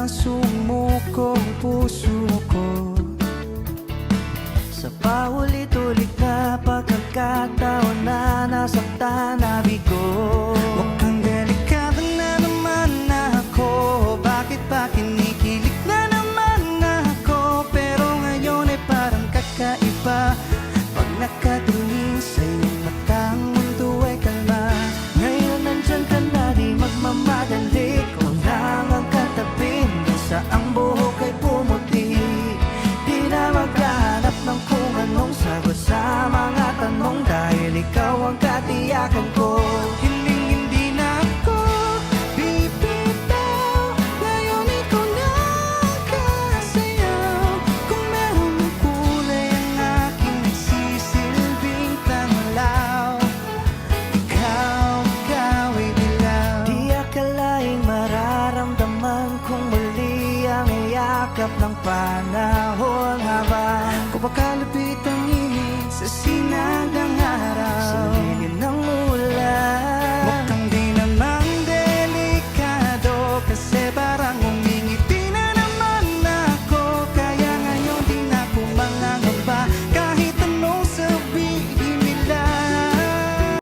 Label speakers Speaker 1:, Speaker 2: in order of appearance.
Speaker 1: sumukong puso ko sa paulit-ulit na pagkakataon na nasaktan na bigo. Mukhang delikado na naman ako, bakit ba kinikilig na naman ako? Pero ngayon ay parang kakaiba pag nakatingin sa iyong mata, ang mundo ay kalma. Ngayon nandyan ka na, di magmamadali, kung lang ang katabi sa ang buhok ay pumuti. Di na maghahanap ng kung anong sagot sa mga tanong, dahil ikaw ang katiyakan ko. Hindi na ako bibitaw, ngayon ikaw na ang kasayaw. Kung meron ng kulay ang aking nagsisilbing tanglaw, ikaw ay dilaw. Di akalaing mararamdaman kung muli ang iyakap ng panahon habang kumakalapit